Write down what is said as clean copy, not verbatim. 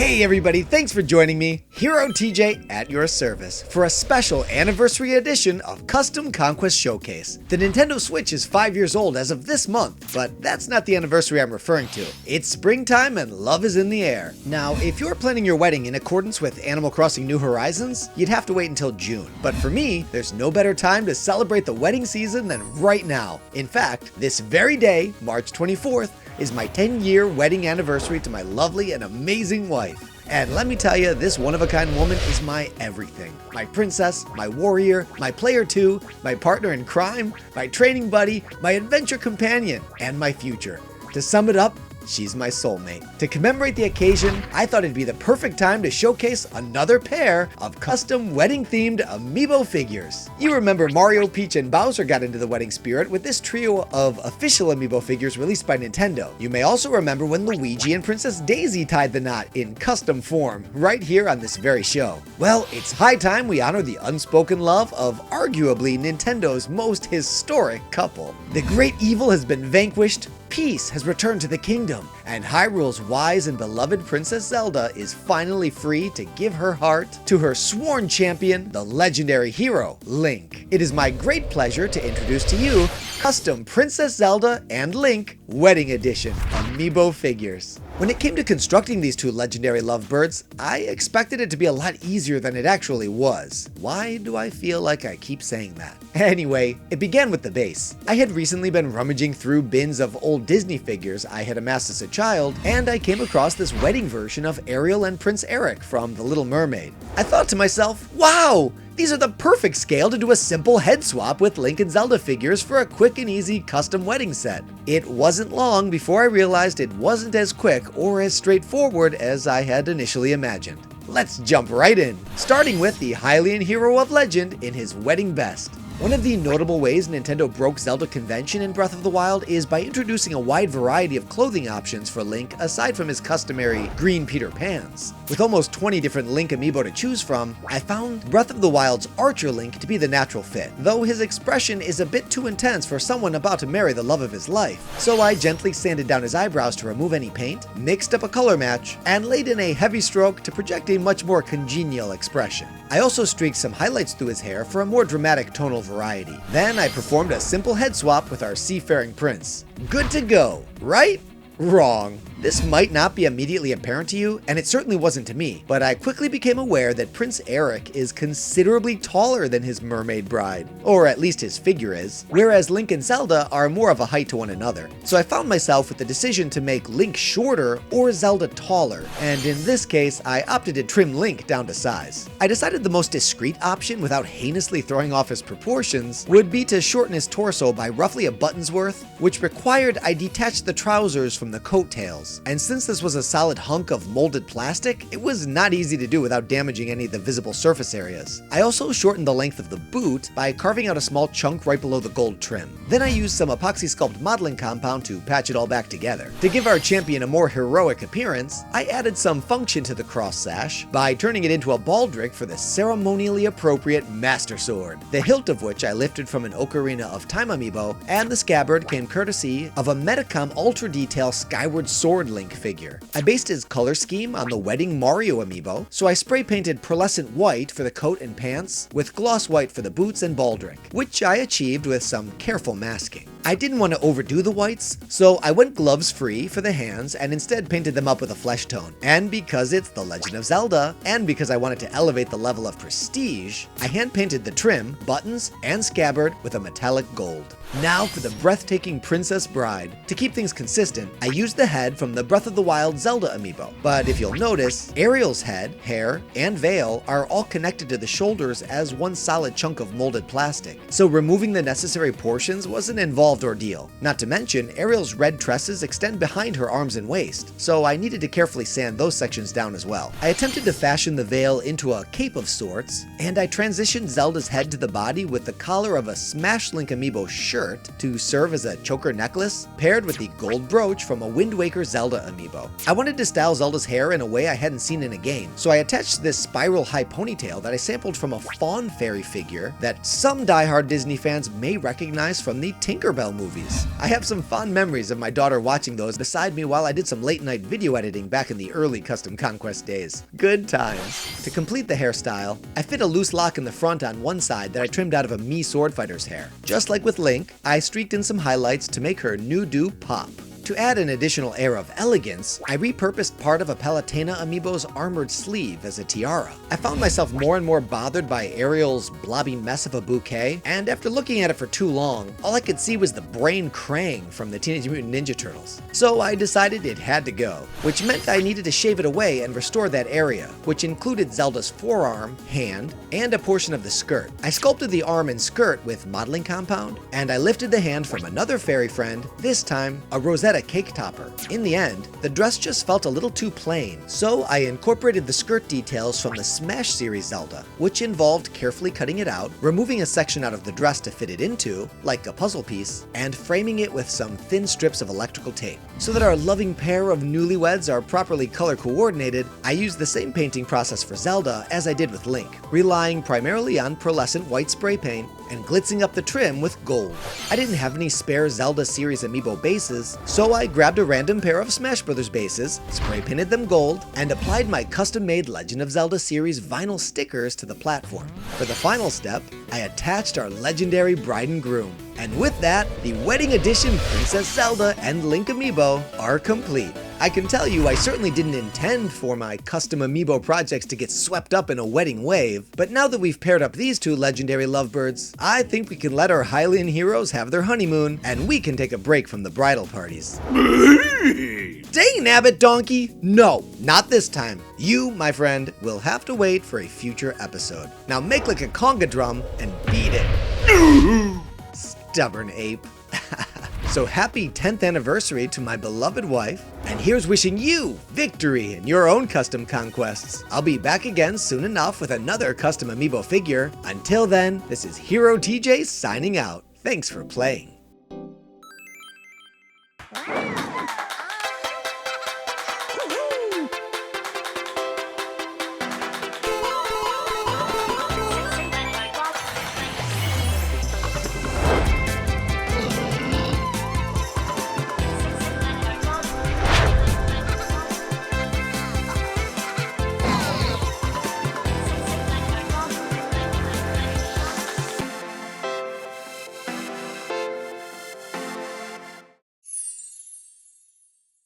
Hey everybody, thanks for joining me, Hero TJ at your service, for a special anniversary edition of Custom Conquest Showcase. The Nintendo Switch is 5 years old as of this month, but that's not the anniversary I'm referring to. It's springtime and love is in the air. Now, if you're planning your wedding in accordance with Animal Crossing New Horizons, you'd have to wait until June. But for me, there's no better time to celebrate the wedding season than right now. In fact, this very day, March 24th, is my 10-year wedding anniversary to my lovely and amazing wife. And let me tell you, this one-of-a-kind woman is my everything. My princess, my warrior, my player 2, my partner in crime, my training buddy, my adventure companion, and my future. To sum it up, she's my soulmate. To commemorate the occasion, I thought it'd be the perfect time to showcase another pair of custom wedding-themed Amiibo figures. You remember Mario, Peach, and Bowser got into the wedding spirit with this trio of official Amiibo figures released by Nintendo. You may also remember when Luigi and Princess Daisy tied the knot in custom form, right here on this very show. Well, it's high time we honor the unspoken love of arguably Nintendo's most historic couple. The great evil has been vanquished, peace has returned to the kingdom, and Hyrule's wise and beloved Princess Zelda is finally free to give her heart to her sworn champion, the legendary hero, Link. It is my great pleasure to introduce to you custom Princess Zelda and Link Wedding Edition Amiibo figures. When it came to constructing these two legendary lovebirds, I expected it to be a lot easier than it actually was. Why do I feel like I keep saying that? Anyway, it began with the base. I had recently been rummaging through bins of old Disney figures I had amassed as a child, and I came across this wedding version of Ariel and Prince Eric from The Little Mermaid. I thought to myself, wow! These are the perfect scale to do a simple head swap with Link and Zelda figures for a quick and easy custom wedding set. It wasn't long before I realized it wasn't as quick or as straightforward as I had initially imagined. Let's jump right in, starting with the Hylian hero of legend in his wedding best. One of the notable ways Nintendo broke Zelda convention in Breath of the Wild is by introducing a wide variety of clothing options for Link aside from his customary green Peter Pans. With almost 20 different Link amiibo to choose from, I found Breath of the Wild's Archer Link to be the natural fit, though his expression is a bit too intense for someone about to marry the love of his life. So I gently sanded down his eyebrows to remove any paint, mixed up a color match, and laid in a heavy stroke to project a much more congenial expression. I also streaked some highlights through his hair for a more dramatic tonal variety. Then I performed a simple head swap with our seafaring prince. Good to go, right? Wrong. This might not be immediately apparent to you, and it certainly wasn't to me, but I quickly became aware that Prince Eric is considerably taller than his mermaid bride, or at least his figure is, whereas Link and Zelda are more of a height to one another. So I found myself with the decision to make Link shorter or Zelda taller, and in this case, I opted to trim Link down to size. I decided the most discreet option without heinously throwing off his proportions would be to shorten his torso by roughly a button's worth, which required I detach the trousers from the coattails. And since this was a solid hunk of molded plastic, it was not easy to do without damaging any of the visible surface areas. I also shortened the length of the boot by carving out a small chunk right below the gold trim. Then I used some Apoxie Sculpt modeling compound to patch it all back together. To give our champion a more heroic appearance, I added some function to the cross sash by turning it into a baldric for the ceremonially appropriate Master Sword, the hilt of which I lifted from an Ocarina of Time amiibo, and the scabbard came courtesy of a Metacom Ultra Detail Skyward Sword Link figure. I based his color scheme on the Wedding Mario amiibo, so I spray painted pearlescent white for the coat and pants, with gloss white for the boots and baldric, which I achieved with some careful masking. I didn't want to overdo the whites, so I went gloves free for the hands and instead painted them up with a flesh tone. And because it's The Legend of Zelda, and because I wanted to elevate the level of prestige, I hand painted the trim, buttons, and scabbard with a metallic gold. Now for the breathtaking Princess Bride. To keep things consistent, I used the head from the Breath of the Wild Zelda amiibo, but if you'll notice, Ariel's head, hair, and veil are all connected to the shoulders as one solid chunk of molded plastic, so removing the necessary portions was an involved ordeal. Not to mention, Ariel's red tresses extend behind her arms and waist, so I needed to carefully sand those sections down as well. I attempted to fashion the veil into a cape of sorts, and I transitioned Zelda's head to the body with the collar of a Smash Link amiibo shirt to serve as a choker necklace, paired with the gold brooch from a Wind Waker Zelda amiibo. I wanted to style Zelda's hair in a way I hadn't seen in a game, so I attached this spiral high ponytail that I sampled from a Fawn Fairy figure that some diehard Disney fans may recognize from the Tinkerbell Marvel movies. I have some fond memories of my daughter watching those beside me while I did some late night video editing back in the early Custom Conquest days. Good times. To complete the hairstyle, I fit a loose lock in the front on one side that I trimmed out of a Mii Swordfighter's hair. Just like with Link, I streaked in some highlights to make her new-do pop. To add an additional air of elegance, I repurposed part of a Palutena Amiibo's armored sleeve as a tiara. I found myself more and more bothered by Ariel's blobby mess of a bouquet, and after looking at it for too long, all I could see was the brain Krang from the Teenage Mutant Ninja Turtles. So I decided it had to go, which meant I needed to shave it away and restore that area, which included Zelda's forearm, hand, and a portion of the skirt. I sculpted the arm and skirt with modeling compound, and I lifted the hand from another fairy friend, this time a Rosetta cake topper. In the end, the dress just felt a little too plain, so I incorporated the skirt details from the Smash series Zelda, which involved carefully cutting it out, removing a section out of the dress to fit it into, like a puzzle piece, and framing it with some thin strips of electrical tape. So that our loving pair of newlyweds are properly color coordinated, I used the same painting process for Zelda as I did with Link, relying primarily on pearlescent white spray paint and glitzing up the trim with gold. I didn't have any spare Zelda series Amiibo bases, so I grabbed a random pair of Smash Bros. Bases, spray painted them gold, and applied my custom-made Legend of Zelda series vinyl stickers to the platform. For the final step, I attached our legendary bride and groom. And with that, the wedding edition Princess Zelda and Link Amiibo are complete. I can tell you I certainly didn't intend for my custom Amiibo projects to get swept up in a wedding wave, but now that we've paired up these two legendary lovebirds, I think we can let our Hylian heroes have their honeymoon, and we can take a break from the bridal parties. Dang nabbit, donkey! No, not this time. You, my friend, will have to wait for a future episode. Now make like a conga drum and beat it. Stubborn ape. So happy 10th anniversary to my beloved wife, and here's wishing you victory in your own custom conquests. I'll be back again soon enough with another custom Amiibo figure. Until then, this is Hero TJ signing out. Thanks for playing.